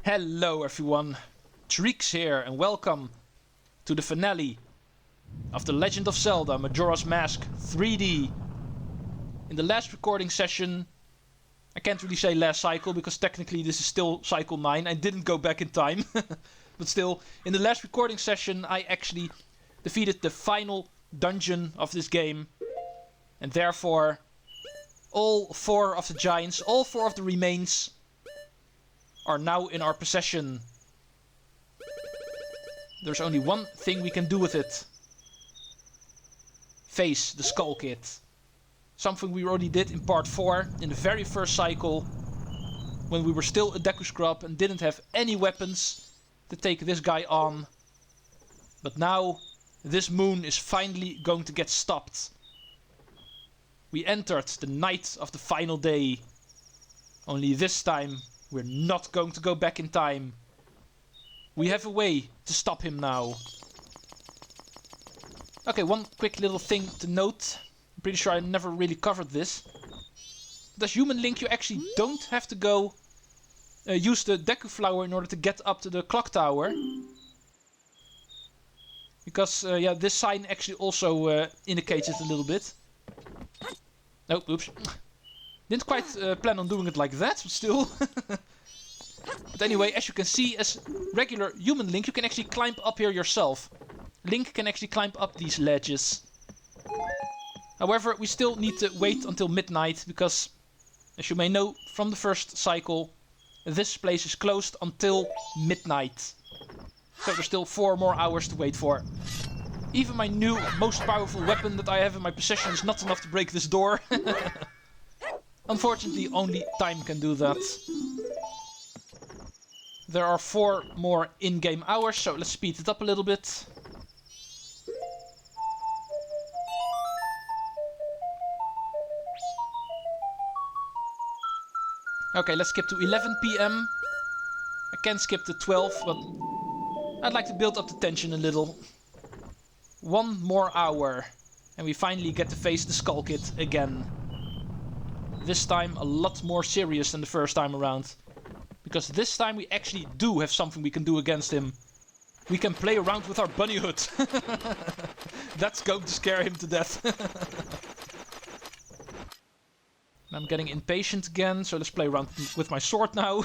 Hello everyone, Treecks here and welcome to the finale of the Legend of Zelda Majora's Mask 3D. In the last recording session, I can't really say last cycle because technically this is still cycle 9, I didn't go back in time. But still, in the last recording session I actually defeated the final dungeon of this game. And therefore, all 4 of the giants, all 4 of the remains are now in our possession. There's only one thing we can do with it. Face the Skull Kid. Something we already did in part 4, in the very first cycle, when we were still a Deku Scrub and didn't have any weapons to take this guy on. But now, this moon is finally going to get stopped. We entered the night of the final day. Only this time, we're not going to go back in time. We have a way to stop him now. Okay, one quick little thing to note. I'm pretty sure I never really covered this. But as Human Link, you actually don't have to go use the Deku Flower in order to get up to the clock tower. Because, yeah, this sign actually also indicates it a little bit. Oh, oops. Didn't quite plan on doing it like that, but still. But anyway, as you can see, as regular Human Link, you can actually climb up here yourself. Link can actually climb up these ledges. However, we still need to wait until midnight, because, as you may know from the first cycle, this place is closed until midnight. So there's still 4 more hours to wait for. Even my new, most powerful weapon that I have in my possession is not enough to break this door. Unfortunately, only time can do that. There are 4 more in-game hours, so let's speed it up a little bit. Okay, let's skip to 11 PM. I can skip to 12, but I'd like to build up the tension a little. 1 more hour, and we finally get to face the Skull Kid again. This time a lot more serious than the first time around. Because this time we actually do have something we can do against him. We can play around with our bunny hood. That's going to scare him to death. I'm getting impatient again, so let's play around with my sword now.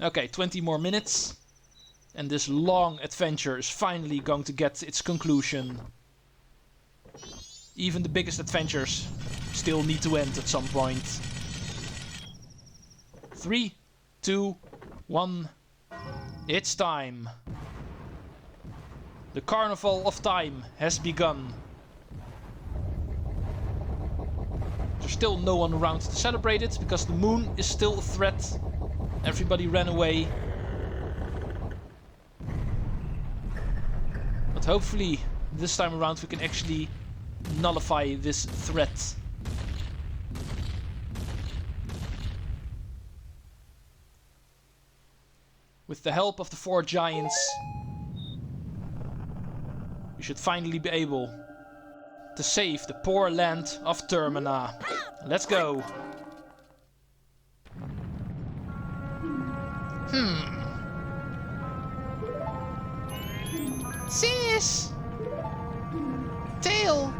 Okay, 20 more minutes. And this long adventure is finally going to get its conclusion. Even the biggest adventures still need to end at some point. 3, 2, 1. It's time. The Carnival of Time has begun. There's still no one around to celebrate it because the moon is still a threat. Everybody ran away. But hopefully this time around we can actually nullify this threat. With the help of the 4 giants, we should finally be able to save the poor land of Termina. Let's go! Sis! Tail!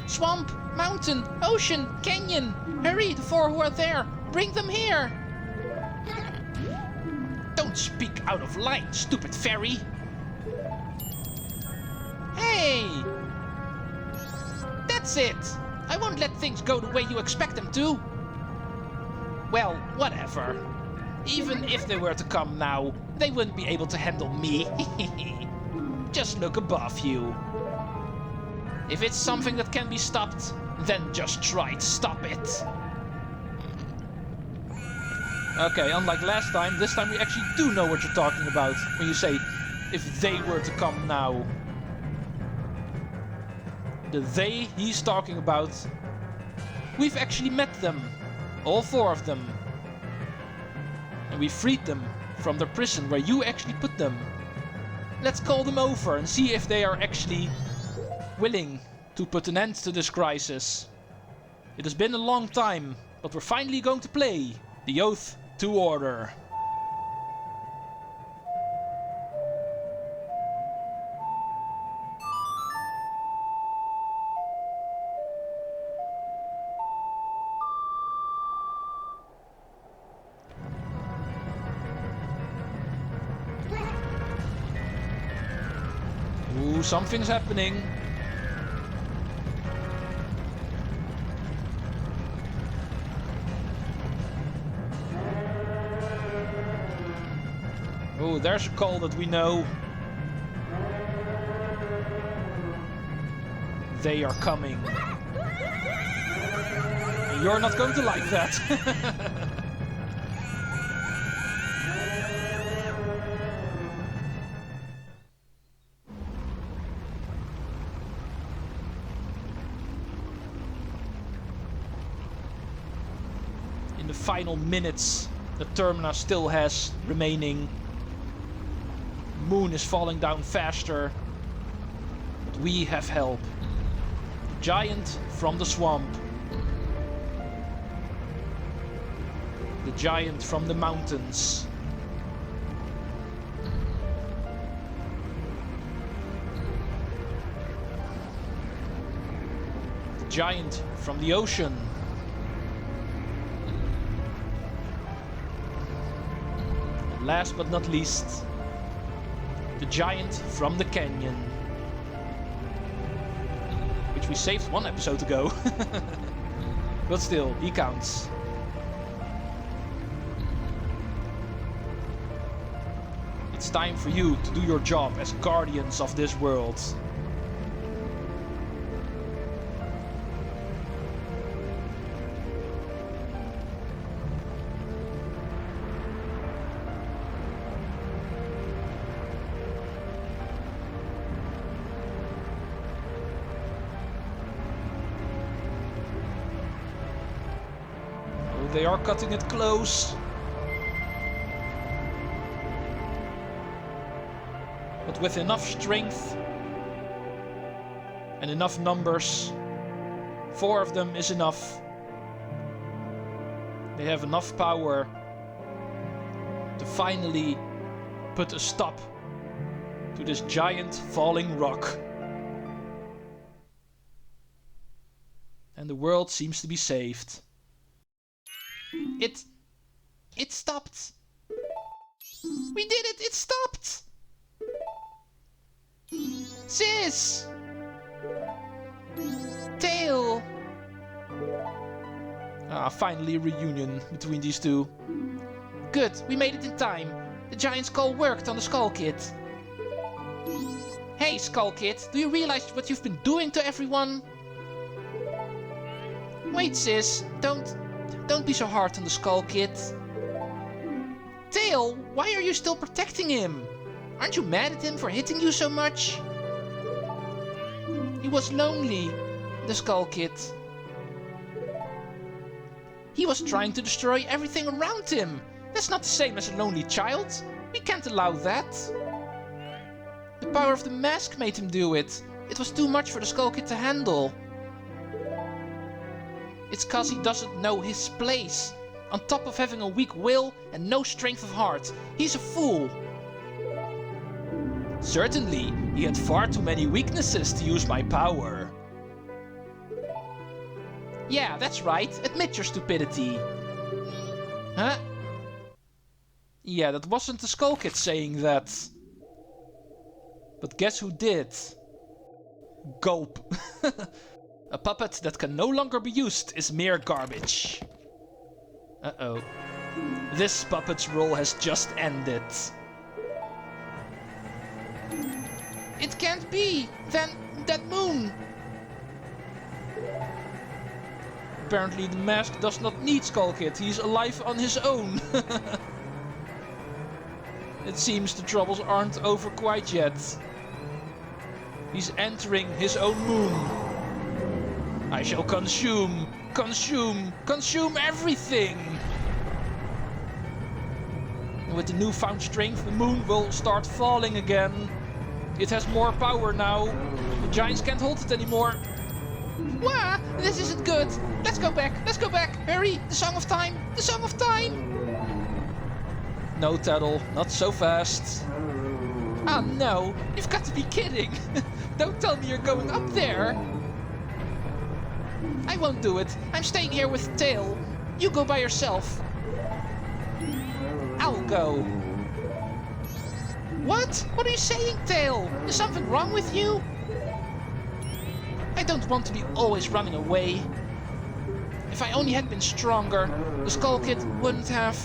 Swamp, mountain, ocean, canyon! Hurry, the 4 who are there! Bring them here! Don't speak out of line, stupid fairy! Hey! That's it! I won't let things go the way you expect them to! Well, whatever. Even if they were to come now, they wouldn't be able to handle me. Just look above you. If it's something that can be stopped, then just try to stop it. Okay, unlike last time, this time we actually do know what you're talking about when you say, if they were to come now. The they he's talking about, we've actually met them. All 4 of them. And we freed them from their prison where you actually put them. Let's call them over and see if they are actually willing to put an end to this crisis. It has been a long time, but we're finally going to play the Oath to Order. Ooh, something's happening. Oh, there's a call that we know. They are coming. And you're not going to like that. In the final minutes that Termina still has remaining, moon is falling down faster, but we have help. The giant from the swamp. The giant from the mountains. The giant from the ocean. And last but not least, the giant from the canyon. Which we saved one episode ago. But still, he counts. It's time for you to do your job as guardians of this world. They are cutting it close. But with enough strength and enough numbers, 4 of them is enough. They have enough power to finally put a stop to this giant falling rock. And the world seems to be saved. It stopped. We did it. It stopped. Sis. Tail. Ah, finally a reunion between these two. Good, we made it in time. The giant skull worked on the Skull Kid. Hey, Skull Kid, do you realize what you've been doing to everyone? Wait, sis, don't be so hard on the Skull Kid. Tail, why are you still protecting him? Aren't you mad at him for hitting you so much? He was lonely, the Skull Kid. He was trying to destroy everything around him. That's not the same as a lonely child. We can't allow that. The power of the mask made him do it. It was too much for the Skull Kid to handle. It's cause he doesn't know his place. On top of having a weak will and no strength of heart. He's a fool. Certainly, he had far too many weaknesses to use my power. Yeah, that's right. Admit your stupidity. Huh? Yeah, that wasn't the Skull Kid saying that. But guess who did? Gulp. A puppet that can no longer be used is mere garbage. Uh-oh. This puppet's role has just ended. It can't be! Then, that moon! Apparently the mask does not need Skull Kid, he's alive on his own. It seems the troubles aren't over quite yet. He's entering his own moon. I shall consume everything! And with the newfound strength, the moon will start falling again. It has more power now. The giants can't hold it anymore. This isn't good. Let's go back. Let's go back. Hurry. The Song of Time. The Song of Time. No, Tattle. Not so fast. Ah, no. You've got to be kidding. Don't tell me you're going up there. I won't do it. I'm staying here with Tail. You go by yourself. I'll go. What? What are you saying, Tail? Is something wrong with you? I don't want to be always running away. If I only had been stronger, the Skull Kid wouldn't have...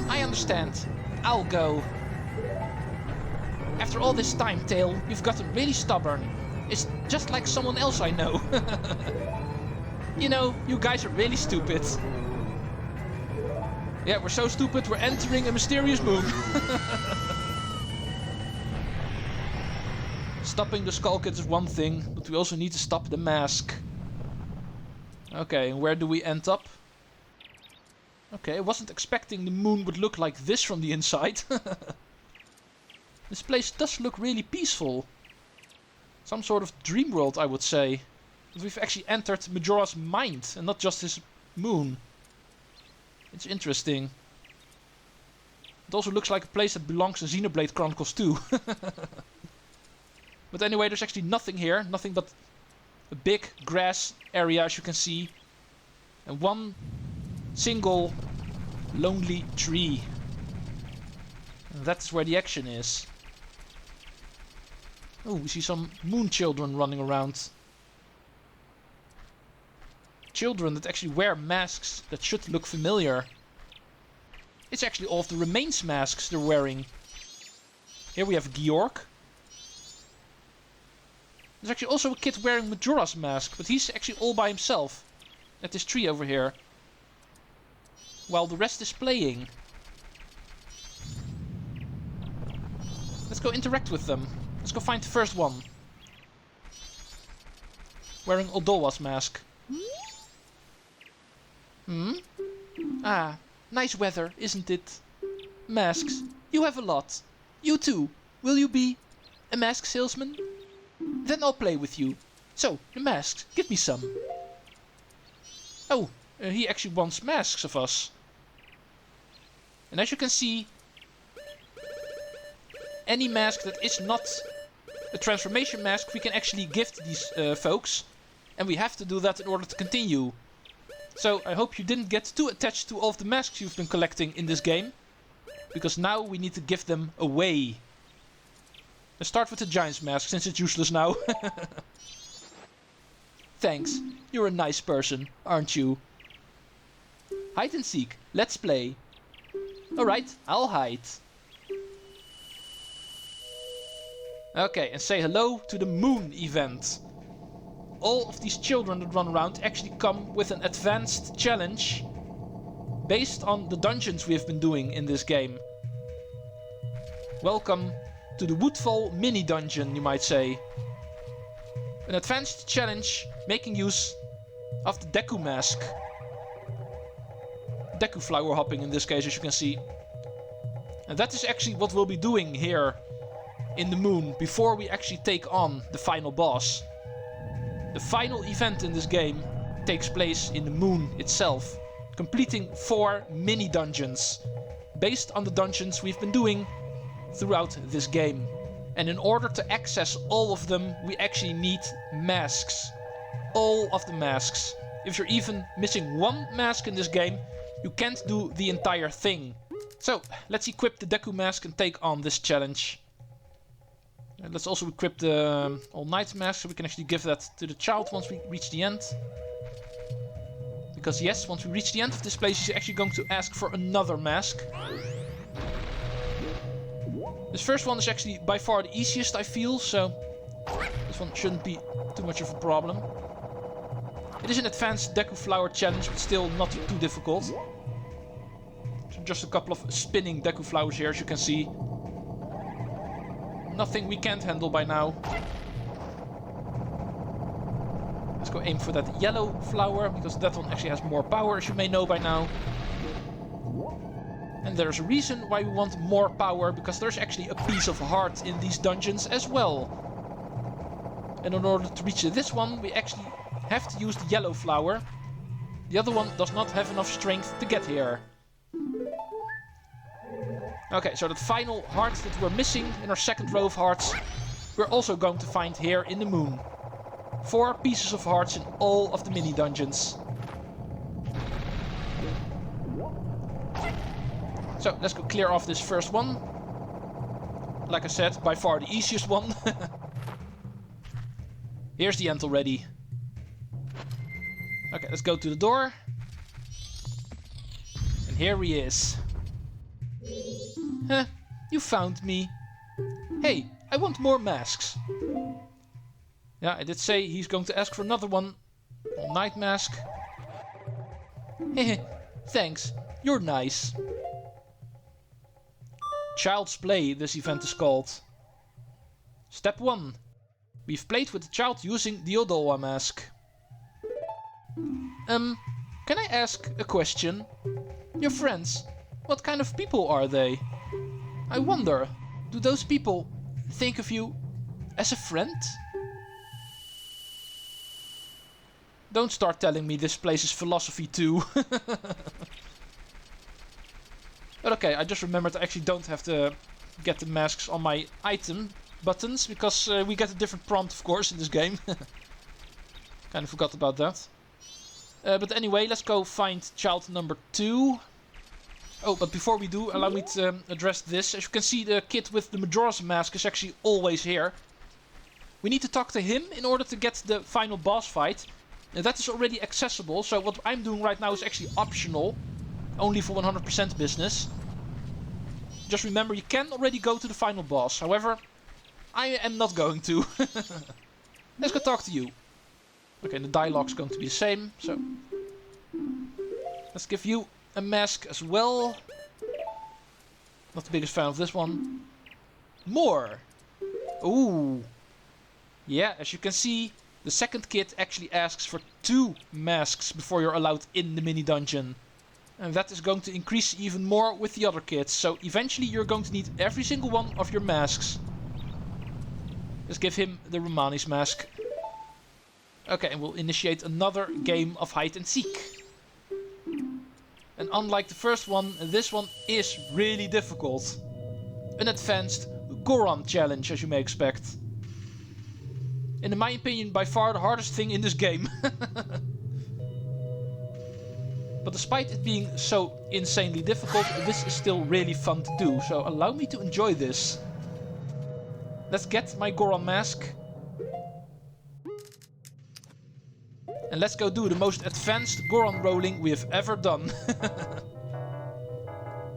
I understand. I'll go. After all this time, Tail, you've gotten really stubborn. It's just like someone else I know. You know, you guys are really stupid. Yeah, we're so stupid, we're entering a mysterious moon. Stopping the Skull Kids is one thing, but we also need to stop the mask. Okay, and where do we end up? Okay, I wasn't expecting the moon would look like this from the inside. This place does look really peaceful. Some sort of dream world, I would say. But we've actually entered Majora's mind and not just his moon. It's interesting. It also looks like a place that belongs in Xenoblade Chronicles 2. But anyway, there's actually nothing here. Nothing but a big grass area, as you can see. And one single lonely tree. And that's where the action is. Oh, we see some moon children running around. Children that actually wear masks that should look familiar. It's actually all of the remains masks they're wearing. Here we have Georg. There's actually also a kid wearing Majora's mask, but he's actually all by himself at this tree over here, while the rest is playing. Let's go interact with them. Let's go find the first one. Wearing Odolwa's mask. Ah, nice weather, isn't it? Masks. You have a lot. You too. Will you be a mask salesman? Then I'll play with you. So, the masks. Give me some. Oh, he actually wants masks of us. And as you can see, any mask that is not a transformation mask, we can actually gift these folks. And we have to do that in order to continue. So I hope you didn't get too attached to all of the masks you've been collecting in this game. Because now we need to give them away. Let's start with the Giant's mask, since it's useless now. Thanks, you're a nice person, aren't you? Hide and seek, let's play. Alright, I'll hide. Okay, and say hello to the moon event. All of these children that run around actually come with an advanced challenge based on the dungeons we have been doing in this game. Welcome to the Woodfall mini dungeon, you might say. An advanced challenge making use of the Deku mask. Deku flower hopping in this case, as you can see. And that is actually what we'll be doing here in the moon before we actually take on the final boss. The final event in this game takes place in the moon itself, completing 4 mini dungeons based on the dungeons we've been doing throughout this game. And in order to access all of them, we actually need masks. All of the masks. If you're even missing one mask in this game, you can't do the entire thing. So, let's equip the Deku mask and take on this challenge. And let's also equip the All Night mask, so we can actually give that to the child once we reach the end. Because yes, once we reach the end of this place, he's actually going to ask for another mask. This first one is actually by far the easiest, I feel, so this one shouldn't be too much of a problem. It is an advanced Deku Flower challenge, but still not too difficult. So just a couple of spinning Deku Flowers here, as you can see. Nothing we can't handle by now. Let's go aim for that yellow flower, because that one actually has more power, as you may know by now. And there's a reason why we want more power, because there's actually a piece of heart in these dungeons as well. And in order to reach this one, we actually have to use the yellow flower. The other one does not have enough strength to get here. Okay, so that final heart that we're missing in our second row of hearts, we're also going to find here in the moon. 4 pieces of hearts in all of the mini dungeons. So let's go clear off this first one. Like I said, by far the easiest one. Here's the end already. Okay, let's go to the door. And here he is. Huh, you found me. Hey, I want more masks. Yeah, I did say he's going to ask for another one. All night mask. Hehe, thanks, you're nice. Child's Play, this event is called. Step 1. We've played with the child using the Odolwa mask. Can I ask a question? Your friends, what kind of people are they? I wonder, do those people think of you as a friend? Don't start telling me this place is philosophy too. But okay, I just remembered I actually don't have to get the masks on my item buttons, because we get a different prompt, of course, in this game. Kind of forgot about that. But anyway, let's go find child number 2. Oh, but before we do, allow me to address this. As you can see, the kid with the Majora's mask is actually always here. We need to talk to him in order to get the final boss fight. And that is already accessible, so what I'm doing right now is actually optional. Only for 100% business. Just remember, you can already go to the final boss. However, I am not going to. Let's go talk to you. Okay, the dialogue's going to be the same, so... Let's give you a mask as well. Not the biggest fan of this one. More! Ooh! Yeah, as you can see, the second kid actually asks for 2 masks before you're allowed in the mini dungeon. And that is going to increase even more with the other kids. So eventually you're going to need every single one of your masks. Let's give him the Romani's mask. Okay, and we'll initiate another game of hide and seek. And unlike the first one, this one is really difficult. An advanced Goron challenge, as you may expect. And in my opinion, by far the hardest thing in this game. But despite it being so insanely difficult, this is still really fun to do. So allow me to enjoy this. Let's get my Goron mask. And let's go do the most advanced Goron rolling we have ever done.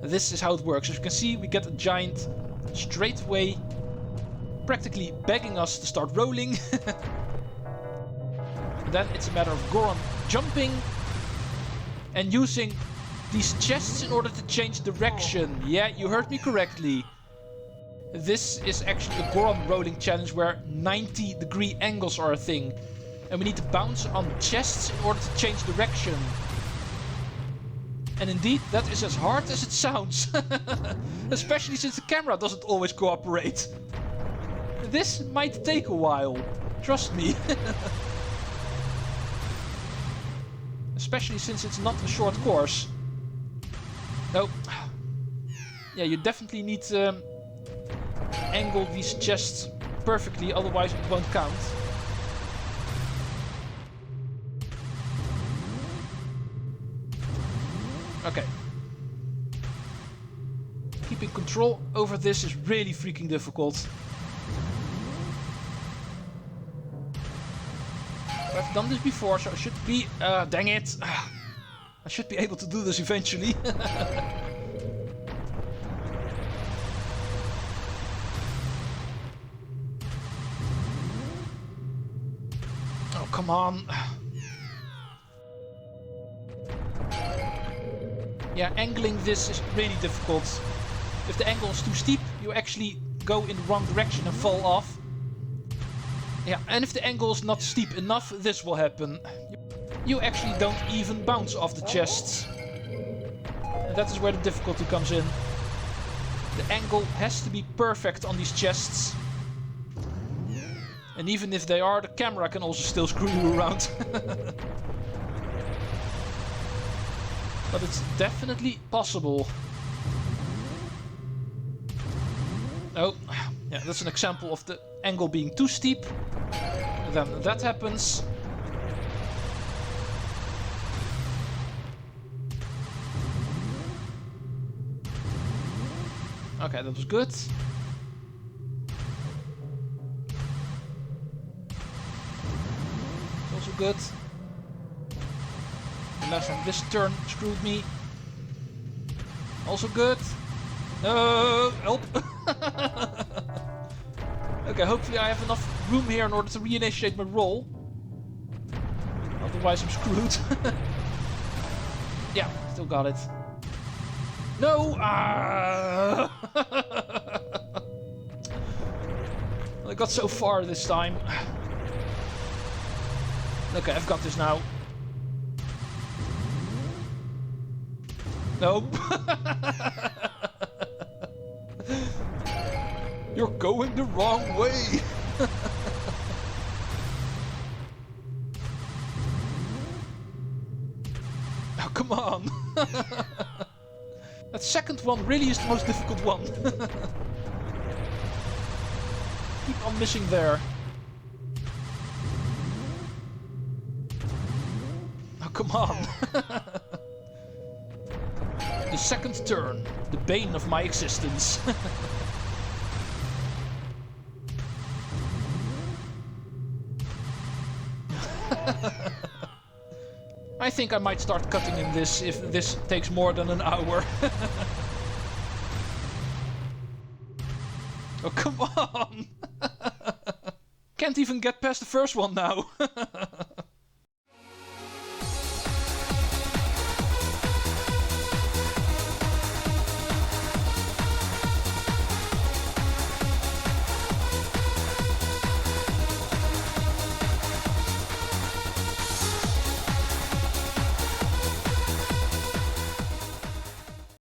This is how it works. As you can see, we get a giant straight away, practically begging us to start rolling. Then it's a matter of Goron jumping and using these chests in order to change direction. Yeah, you heard me correctly. This is actually a Goron rolling challenge where 90-degree angles are a thing. And we need to bounce on chests in order to change direction. And indeed, that is as hard as it sounds. Especially since the camera doesn't always cooperate. This might take a while. Trust me. Especially since it's not a short course. No. Yeah, you definitely need to angle these chests perfectly, otherwise it won't count. Okay. Keeping control over this is really freaking difficult. I've done this before, so I should be... dang it! I should be able to do this eventually. Oh, come on. Yeah, angling this is really difficult. If the angle is too steep, you actually go in the wrong direction and fall off. Yeah, and if the angle is not steep enough, this will happen. You actually don't even bounce off the chests. that is where the difficulty comes in. The angle has to be perfect on these chests. And even if they are, the camera can also still screw you around. But it's definitely possible. Oh, yeah, that's an example of the angle being too steep. And then that happens. Okay, that was good. Also good. The last time this turn screwed me. Also good. No, help. Okay, hopefully I have enough room here in order to reinitiate my roll. Otherwise I'm screwed. Yeah, still got it. No! Ah! I got so far this time. Okay, I've got this now. No. You're going the wrong way. Oh, come on. That second one really is the most difficult one. Keep on missing there. Oh, come on. The second turn. The bane of my existence. I think I might start cutting in this if this takes more than an hour. Oh, come on! Can't even get past the first one now.